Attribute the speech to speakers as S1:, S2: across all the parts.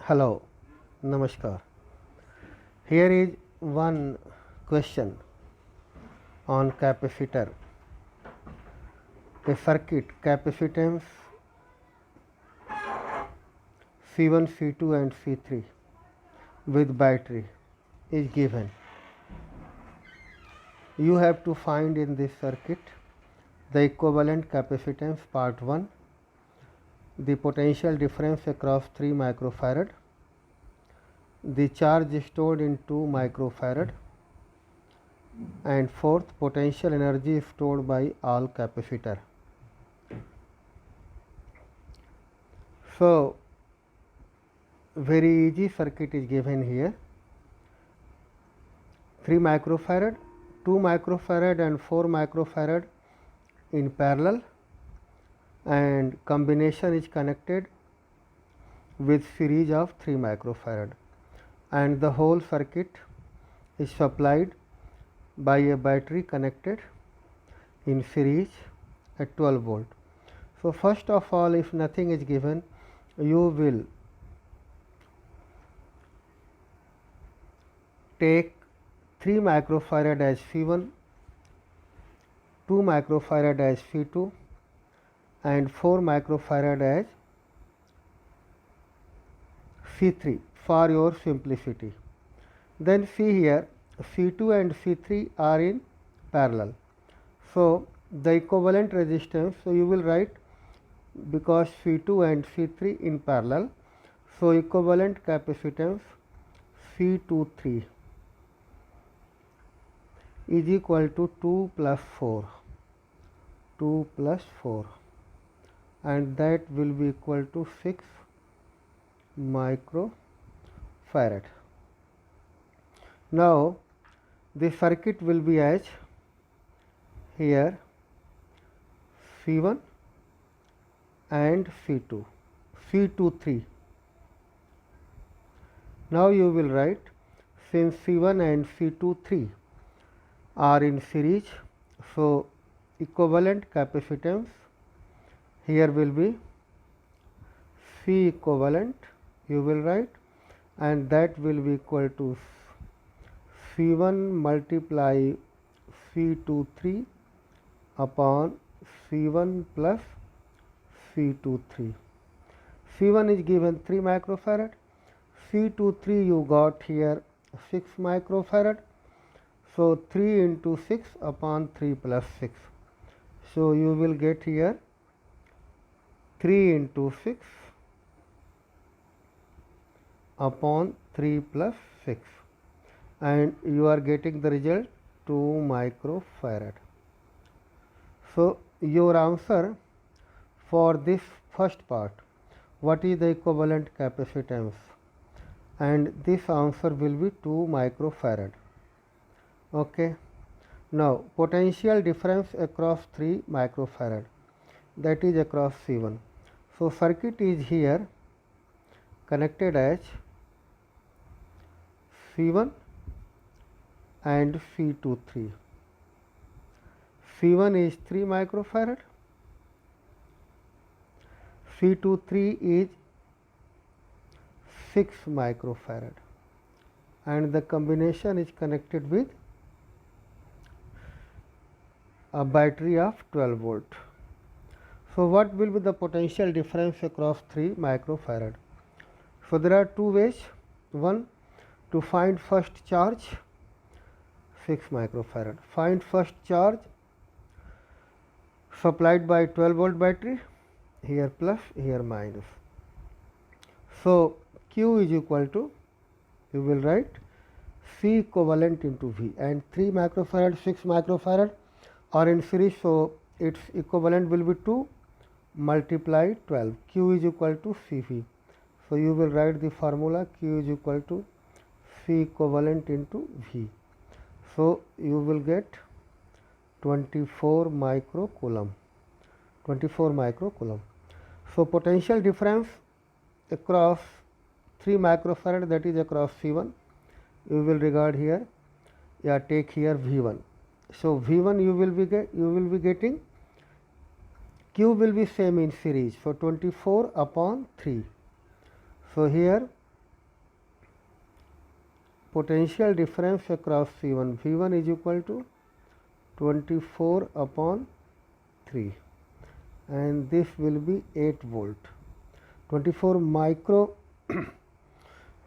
S1: Hello, Namaskar. Here is one question on capacitor. A circuit capacitance C1, C2 and C3 with battery is given. You have to find in this circuit the equivalent capacitance part 1, the potential difference across 3 microfarad, the charge stored in 2 microfarad, and fourth, potential energy stored by all capacitor. So, very easy circuit is given here. 3 microfarad, 2 microfarad and 4 microfarad in parallel, and combination is connected with series of 3 microfarad, and the whole circuit is supplied by a battery connected in series at 12 volt. So, first of all, if nothing is given, you will take 3 microfarad as C1, 2 microfarad as C2 and 4 microfarad as C3 for your simplicity. Then see here, C2 and C3 are in parallel. So, the equivalent resistance, so you will write, because C2 and C3 in parallel, so equivalent capacitance C23 is equal to 2 plus 4, and that will be equal to 6 microfarad. Now, the circuit will be as here C1 and C2, C23. Now, you will write, since C1 and C23 are in series, so equivalent capacitance here will be C equivalent, you will write, and that will be equal to C1 multiply C23 upon C1 plus C23. C1 is given 3 microfarad, C23 you got here 6 microfarad. So, 3 into 6 upon 3 plus 6. So, you will get here 3 into 6 upon 3 plus 6, and you are getting the result 2 microfarad. So, your answer for this first part, what is the equivalent capacitance, and this answer will be 2 microfarad. Okay. Now, potential difference across 3 microfarad, that is across C1. So, circuit is here connected as C1 and C23. C1 is 3 microfarad, C23 is 6 microfarad, and the combination is connected with a battery of 12 volt. So, what will be the potential difference across 3 microfarad? So, there are two ways. One, to find first charge, 6 microfarad. Find first charge supplied by 12 volt battery, here plus, here minus. So, Q is equal to, you will write C equivalent into V, and 3 microfarad, 6 microfarad are in series, so its equivalent will be 2 multiply 12. Q is equal to CV. So, you will write the formula, Q is equal to C equivalent into V. So, you will get 24 microcoulomb. So, potential difference across 3 microfarad, that is across C1, you will regard here, take here V1. So, V1 you will be getting, Q will be same in series, so 24 upon 3. So, here potential difference across C1. V1 is equal to 24 upon 3 and this will be 8 volt. 24 micro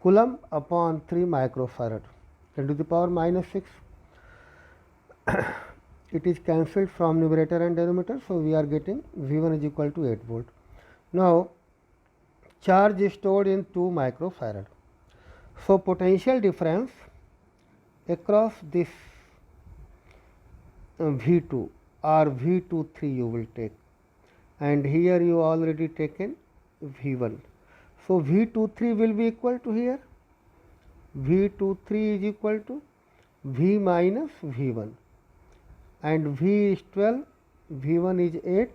S1: coulomb upon 3 microfarad, 10 to the power minus 6. It is cancelled from numerator and denominator, so we are getting V1 is equal to 8 volt. Now, charge is stored in 2 microfarad. So, potential difference across this V2 or V23 you will take, and here you already taken V1. So, V23 will be equal to here, V23 is equal to V minus V1, and V is 12, V1 is 8,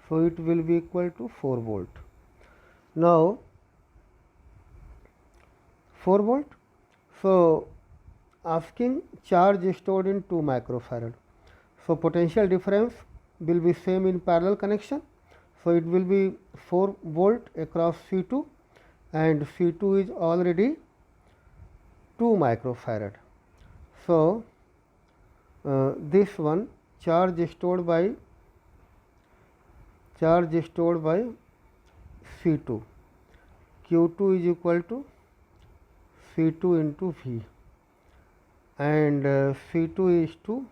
S1: so it will be equal to 4 volt. Now, 4 volt, so asking charge stored in 2 microfarad. So, potential difference will be same in parallel connection. So, it will be 4 volt across C2 and C2 is already 2 microfarad. So, this one charge stored by C2, Q2 is equal to C2 into V, and C2 is to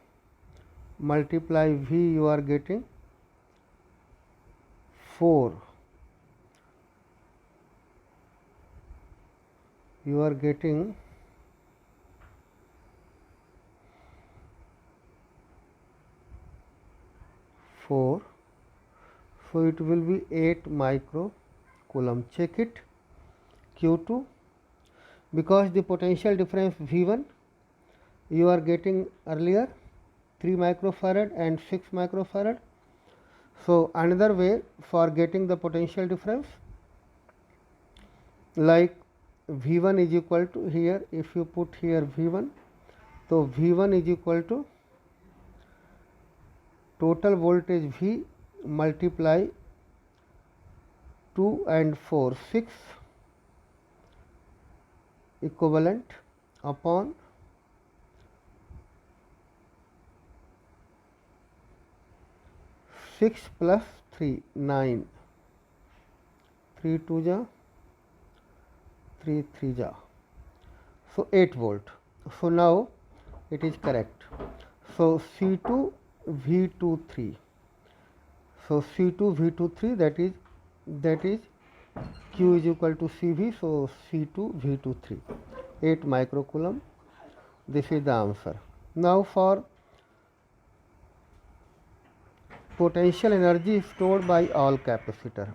S1: multiply V, you are getting 4, you are getting 4, so it will be 8 micro coulomb. Check it, Q2, because the potential difference V1 you are getting earlier 3 microfarad and 6 microfarad. So, another way for getting the potential difference, like V1 is equal to, here if you put here V1, so V1 is equal to total voltage V multiply 2 and 4, 6 equivalent upon 6 plus 3, 9, 3 2 ja, 3 3 ja, so 8 volt. So, now it is correct. So, C2 V23, so C2 V23, that is Q is equal to CV, so C2 V23, 8 microcoulomb, this is the answer. Now, for potential energy stored by all capacitor,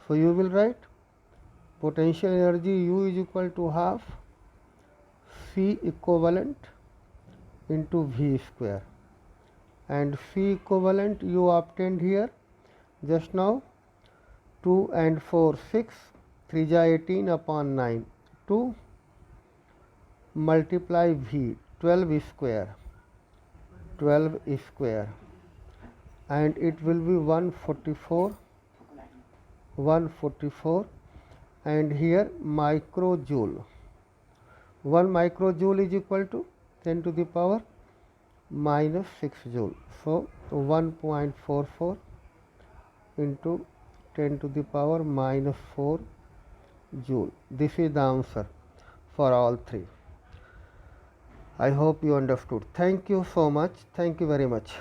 S1: so you will write potential energy U is equal to half C equivalent into V square, and C equivalent you obtained here just now, 2 and 4, 6, 3 ja 18 upon 9, 2 multiply V, 12 square, and it will be 144, and here microjoule, 1 microjoule is equal to 10 to the power minus 6 joule. So, 1.44 into 10 to the power minus 4 joule. This is the answer for all three. I hope you understood. Thank you so much. Thank you very much.